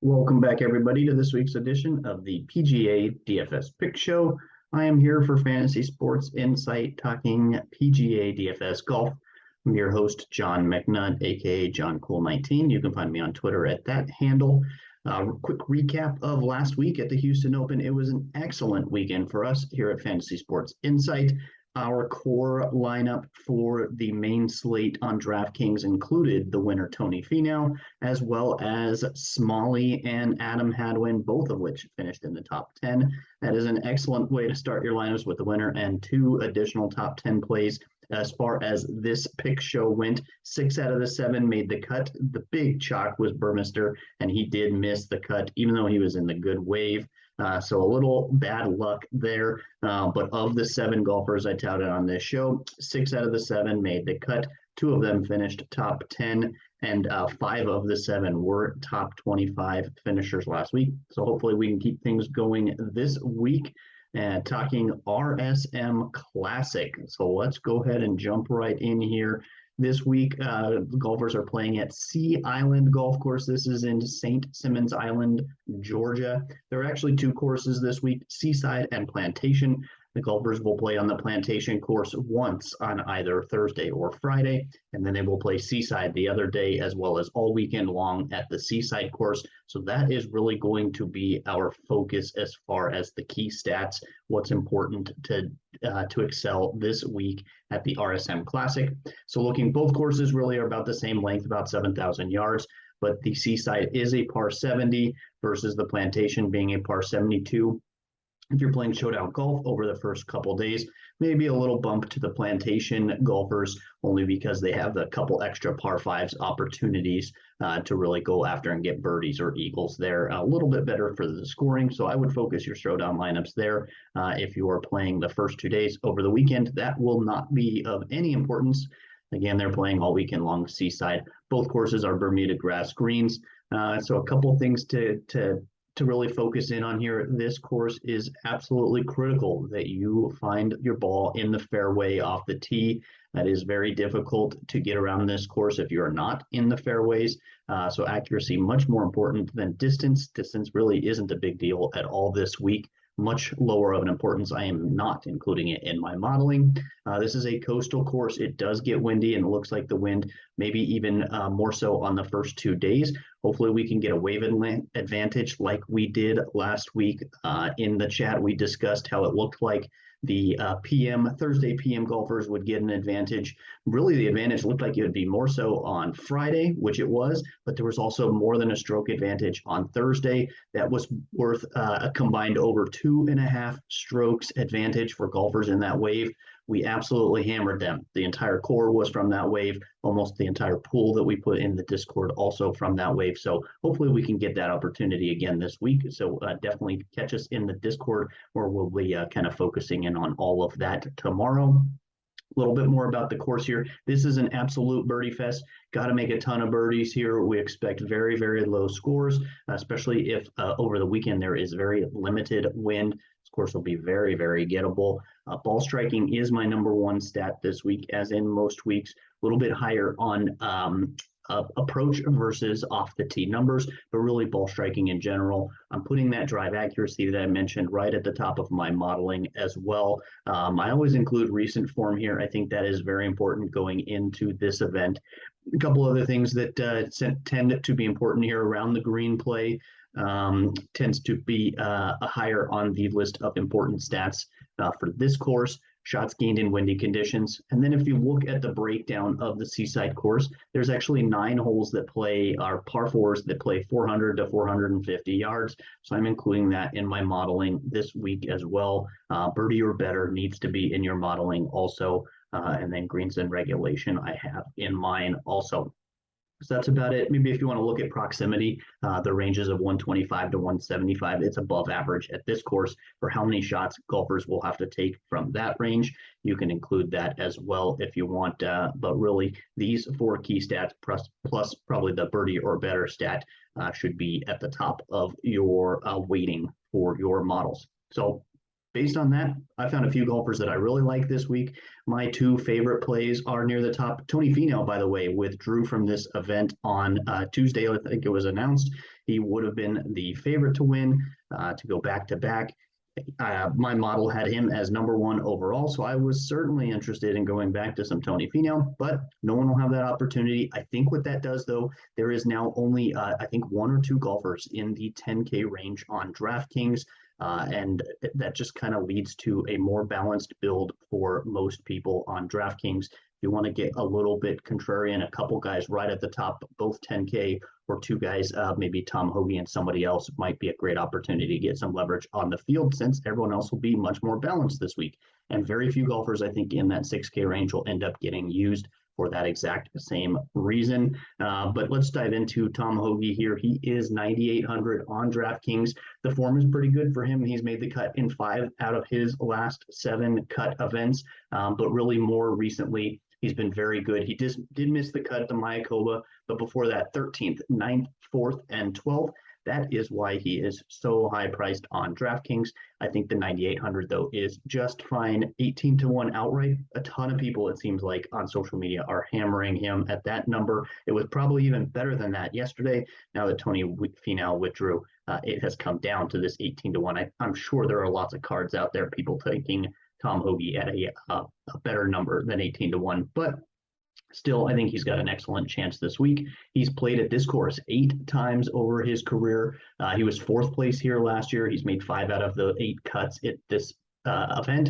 Welcome back, everybody, to this week's edition of the PGA DFS Pick Show. I am here for Fantasy Sports Insight, talking PGA DFS golf. I'm your host, John McNutt, aka John Cool 19. You can find me on Twitter at that handle. Quick recap of last week at the Houston Open. It was an excellent weekend for us here at Fantasy Sports Insight. Our core lineup for the main slate on DraftKings included the winner Tony Finau, as well as Smalley and Adam Hadwin, both of which finished in the top 10. That is an excellent way to start your lineups with the winner and two additional top 10 plays. As far as this pick show went, 6 out of the 7 made the cut. The big chalk was Burmester, and he did miss the cut, even though he was in the good wave. So a little bad luck there. But of the 7 golfers I touted on this show, 6 out of the 7 made the cut. 2 of them finished top 10, and 5 of the 7 were top 25 finishers last week. So hopefully we can keep things going this week. Talking RSM Classic. So let's go ahead and jump right in here. This week, golfers are playing at Sea Island Golf Course. This is in St. Simons Island, Georgia. There are actually 2 courses this week, Seaside and Plantation. The golfers will play on the Plantation course once on either Thursday or Friday, and then they will play Seaside the other day, as well as all weekend long at the Seaside course. So that is really going to be our focus as far as the key stats, what's important to excel this week at the RSM Classic. So both courses really are about the same length, about 7,000 yards, but the Seaside is a par 70 versus the Plantation being a par 72. If you're playing showdown golf over the first couple days, maybe a little bump to the Plantation golfers, only because they have a couple extra par 5s opportunities to really go after and get birdies or eagles there. A little bit better for the scoring, so I would focus your showdown lineups there. If you are playing the first 2 days over the weekend, that will not be of any importance. Again, they're playing all weekend long Seaside. Both courses are Bermuda grass greens. So a couple things to really focus in on here. This course is absolutely critical that you find your ball in the fairway off the tee. That is very difficult to get around this course if you're not in the fairways. So accuracy much more important than distance. Distance really isn't a big deal at all this week. Much lower of an importance. I am not including it in my modeling. This is a coastal course. It does get windy, and it looks like the wind maybe even more so on the first 2 days. Hopefully we can get a wave advantage like we did last week. In the chat, we discussed how it looked like the Thursday PM golfers would get an advantage. Really, the advantage looked like it would be more so on Friday, which it was, but there was also more than a stroke advantage on Thursday. That was worth a combined over 2.5 strokes advantage for golfers in that wave. We absolutely hammered them. The entire core was from that wave, almost the entire pool that we put in the Discord also from that wave. So hopefully we can get that opportunity again this week. So definitely catch us in the Discord, where we'll be kind of focusing in on all of that tomorrow. A little bit more about the course here. This is an absolute birdie fest. Got to make a ton of birdies here. We expect very, very low scores, especially if over the weekend there is very limited wind. This course will be very, very gettable. Ball striking is my number 1 stat this week, as in most weeks. A little bit higher on approach versus off the tee numbers, but really ball striking in general. I'm putting that drive accuracy that I mentioned right at the top of my modeling as well. I always include recent form here. I think that is very important going into this event. A couple other things that tend to be important here around the green play. Tends to be higher on the list of important stats for this course. Shots gained in windy conditions. And then if you look at the breakdown of the Seaside course, there's actually 9 holes that are par 4s that play 400 to 450 yards. So I'm including that in my modeling this week as well. Birdie or better needs to be in your modeling also. And then greens and regulation I have in mine also. So that's about it. Maybe if you want to look at proximity, the ranges of 125 to 175, it's above average at this course for how many shots golfers will have to take from that range. You can include that as well if you want. But really, these 4 key stats plus probably the birdie or better stat should be at the top of your weighting for your models. So based on that, I found a few golfers that I really like this week. My two favorite plays are near the top. Tony Finau, by the way, withdrew from this event on Tuesday. I think it was announced. He would have been the favorite to win, to go back to back. My model had him as number one overall, so I was certainly interested in going back to some Tony Finau, but no one will have that opportunity. I think what that does, though, there is now only, I think, one or two golfers in the 10K range on DraftKings, and that just kind of leads to a more balanced build for most people on DraftKings. If you want to get a little bit contrarian, a couple guys right at the top, both 10K, or two guys, maybe Tom Hoge and somebody else, might be a great opportunity to get some leverage on the field, since everyone else will be much more balanced this week. And very few golfers, I think, in that 6K range will end up getting used for that exact same reason. But let's dive into Tom Hoge here. He is 9,800 on DraftKings. The form is pretty good for him. He's made the cut in 5 out of his last 7 cut events, but really more recently, he's been very good. He did miss the cut at the Mayakoba, but before that, 13th, 9th, 4th, and 12th. That is why he is so high priced on DraftKings. I think the 9,800, though, is just fine. 18 to 1 outright. A ton of people, it seems like, on social media are hammering him at that number. It was probably even better than that yesterday. Now that Tony Finau withdrew, it has come down to this 18 to 1. I'm sure there are lots of cards out there, people taking Tom Hoge at a better number than 18 to 1. But still, I think he's got an excellent chance this week. He's played at this course 8 times over his career. He was 4th place here last year. He's made 5 out of the 8 cuts at this event.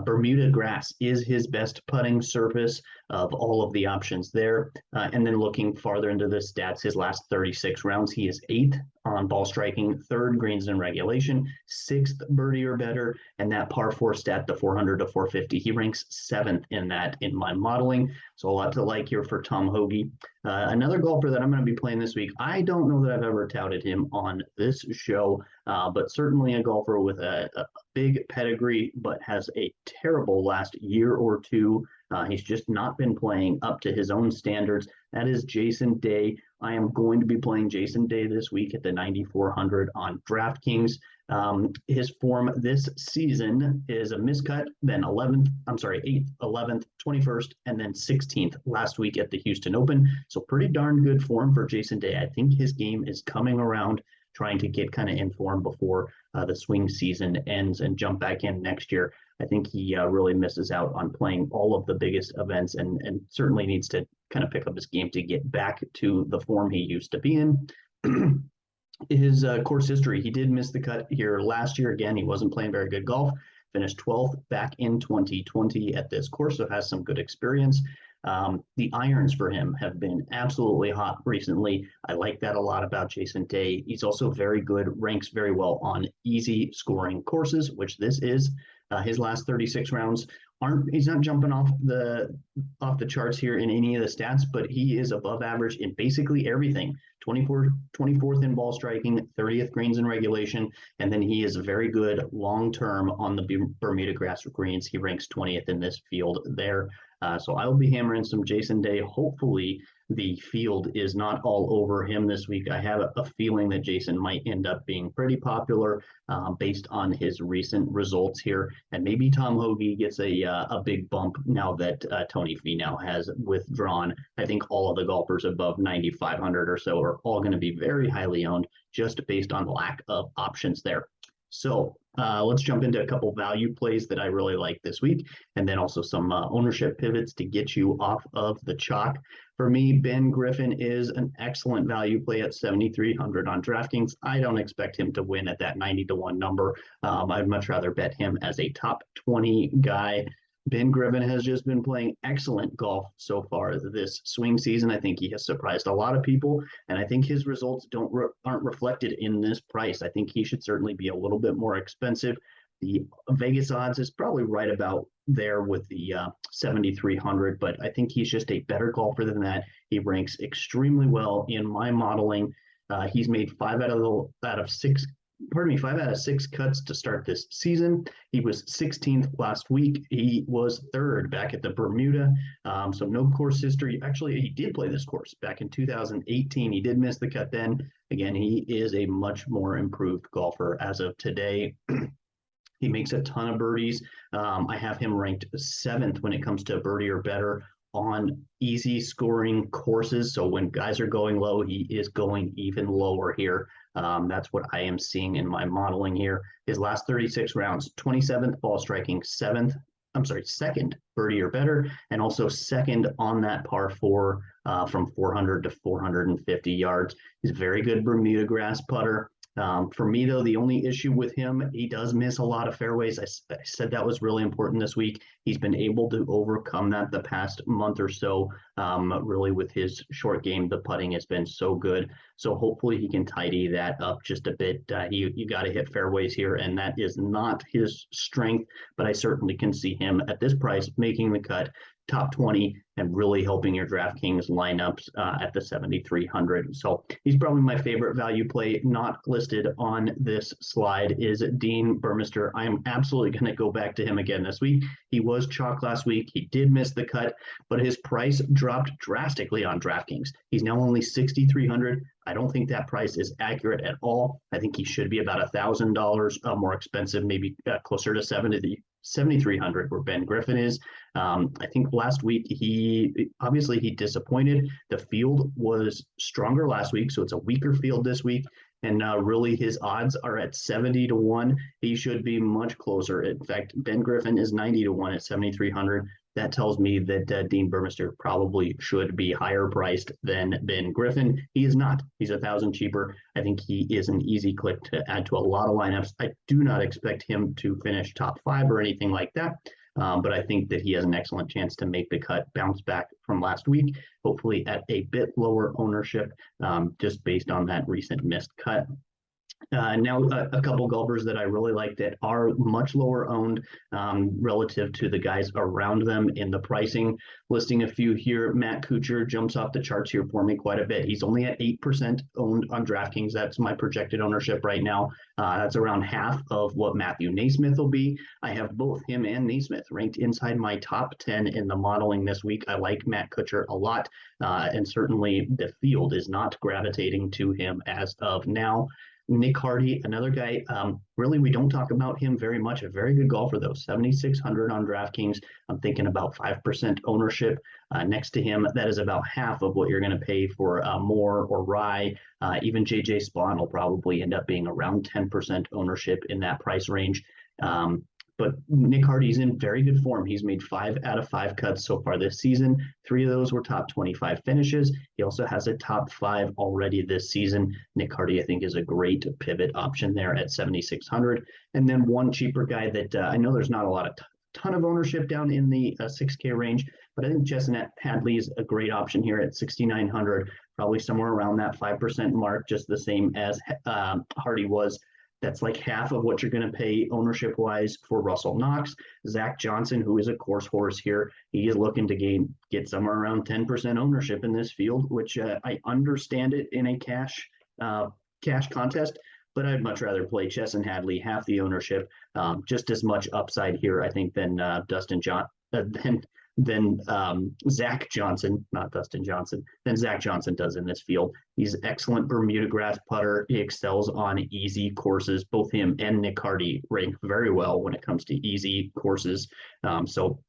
Bermuda grass is his best putting surface of all of the options there. And then looking farther into the stats, his last 36 rounds, he is 8th on ball striking, 3rd greens in regulation, 6th birdie or better, and that par 4 stat, the 400 to 450, he ranks 7th in that in my modeling. So a lot to like here for Tom Hoge. Another golfer that I'm going to be playing this week, I don't know that I've ever touted him on this show, but certainly a golfer with a big pedigree, but has a terrible last year or two. He's just not been playing up to his own standards. That is Jason Day. I am going to be playing Jason Day this week at the 9,400 on DraftKings. His form this season is a miscut, then 8th, 11th, 21st, and then 16th last week at the Houston Open. So pretty darn good form for Jason Day. I think his game is coming around, trying to get kind of in form before the swing season ends and jump back in next year. I think he really misses out on playing all of the biggest events, and certainly needs to kind of pick up his game to get back to the form he used to be in. His course history, he did miss the cut here last year. Again, he wasn't playing very good golf. Finished 12th back in 2020 at this course, so has some good experience. The irons for him have been absolutely hot recently. I like that a lot about Jason Day. He's also very good, ranks very well on easy scoring courses, which this is. His last 36 rounds he's not jumping off the charts here in any of the stats, but he is above average in basically everything. 24th in ball striking, 30th greens in regulation, and then he is very good long-term on the Bermuda grass greens. He ranks 20th in this field there. So I will be hammering some Jason Day. Hopefully the field is not all over him this week. I have a feeling that Jason might end up being pretty popular based on his recent results here. And maybe Tom Hoge gets a big bump now that Tony Finau has withdrawn. I think all of the golfers above 9,500 or so are all going to be very highly owned just based on the lack of options there. So let's jump into a couple value plays that I really like this week, and then also some ownership pivots to get you off of the chalk. For me, Ben Griffin is an excellent value play at 7,300 on DraftKings. I don't expect him to win at that 90 to 1 number. I'd much rather bet him as a top 20 guy. Ben Griffin has just been playing excellent golf so far this swing season. I think he has surprised a lot of people, and I think his results aren't reflected in this price. I think he should certainly be a little bit more expensive. The Vegas odds is probably right about there with the 7,300, but I think he's just a better golfer than that. He ranks extremely well in my modeling. He's made 5 out of 6 cuts to start this season. He was 16th last week. He was 3rd back at the Bermuda. So no course history. Actually, he did play this course back in 2018. He did miss the cut then. Again, he is a much more improved golfer as of today. He makes a ton of birdies. I have him ranked 7th when it comes to birdie or better on easy scoring courses. So when guys are going low, he is going even lower here. That's what I am seeing in my modeling here. His last 36 rounds, 27th ball striking, 2nd birdie or better, and also 2nd on that par 4 from 400 to 450 yards. He's a very good Bermuda grass putter. For me, though, the only issue with him, he does miss a lot of fairways. I said that was really important this week. He's been able to overcome that the past month or so. Really, with his short game, the putting has been so good. So hopefully he can tidy that up just a bit. You got to hit fairways here, and that is not his strength, but I certainly can see him at this price making the cut, top 20, and really helping your DraftKings lineups at the 7,300. So he's probably my favorite value play. Not listed on this slide is Dean Burmester. I am absolutely going to go back to him again this week. He was chalk last week. He did miss the cut, but his price dropped drastically on DraftKings. He's now only 6,300. I don't think that price is accurate at all. I think he should be about $1,000 more expensive, maybe closer to 7,300 where Ben Griffin is. I think last week he disappointed. The field was stronger last week, so it's a weaker field this week. And really his odds are at 70-1. He should be much closer. In fact, Ben Griffin is 90-1 at 7,300. That tells me that Dean Burmester probably should be higher priced than Ben Griffin. He is not. He's 1,000 cheaper. I think he is an easy click to add to a lot of lineups. I do not expect him to finish top 5 or anything like that. But I think that he has an excellent chance to make the cut, bounce back from last week, hopefully at a bit lower ownership, just based on that recent missed cut. Now, a couple golfers that I really like that are much lower owned relative to the guys around them in the pricing. Listing a few here, Matt Kuchar jumps off the charts here for me quite a bit. He's only at 8% owned on DraftKings. That's my projected ownership right now. That's around half of what Matthew Naismith will be. I have both him and Naismith ranked inside my top 10 in the modeling this week. I like Matt Kuchar a lot, and certainly the field is not gravitating to him as of now. Nick Hardy, another guy, really we don't talk about him very much. A very good golfer, though, 7,600 on DraftKings. I'm thinking about 5% ownership. Next to him, that is about half of what you're going to pay for Moore or Rye. Even J.J. Spawn will probably end up being around 10% ownership in that price range. But Nick Hardy's in very good form. He's made 5 out of 5 cuts so far this season. 3 of those were top 25 finishes. He also has a top 5 already this season. Nick Hardy, I think, is a great pivot option there at 7,600. And then one cheaper guy that I know there's not a lot of ton of ownership down in the 6K range, but I think Chestnut Hadley is a great option here at 6,900, probably somewhere around that 5% mark, just the same as Hardy was. That's like half of what you're going to pay ownership-wise for Russell Knox. Zach Johnson, who is a course horse here, he is looking to get somewhere around 10% ownership in this field, which I understand it in a cash contest, but I'd much rather play Chesson Hadley, half the ownership, just as much upside here, I think, than Zach Johnson, not Dustin Johnson, than Zach Johnson does in this field. He's excellent Bermuda grass putter. He excels on easy courses. Both him and Nick Hardy rank very well when it comes to easy courses. So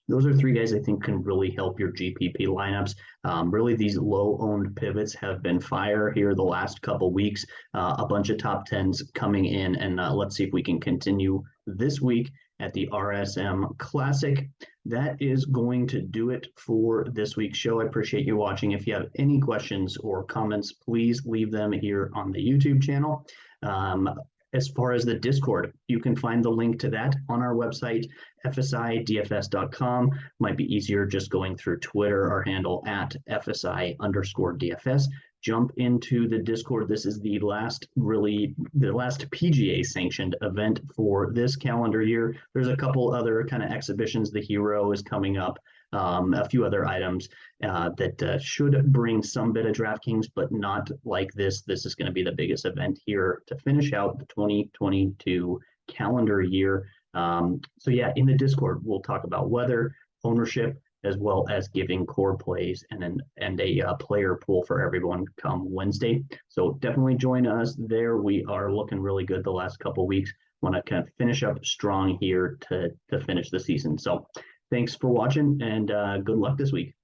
those are 3 guys I think can really help your GPP lineups. Really, these low-owned pivots have been fire here the last couple weeks. A bunch of top 10s coming in, and let's see if we can continue this week at the RSM Classic. That is going to do it for this week's show. I appreciate you watching. If you have any questions or comments, please leave them here on the YouTube channel. As far as the Discord, you can find the link to that on our website, fsidfs.com. Might be easier just going through Twitter, our handle at FSI_DFS. Jump into the Discord. This is the last PGA sanctioned event for this calendar year. There's a couple other kind of exhibitions. The Hero is coming up, a few other items that should bring some bit of DraftKings, but not like this. This is going to be the biggest event here to finish out the 2022 calendar year. So yeah, in the Discord, we'll talk about weather, ownership, as well as giving core plays and a player pool for everyone come Wednesday. So definitely join us there. We are looking really good the last couple of weeks. want to kind of finish up strong here to finish the season. So thanks for watching, and good luck this week.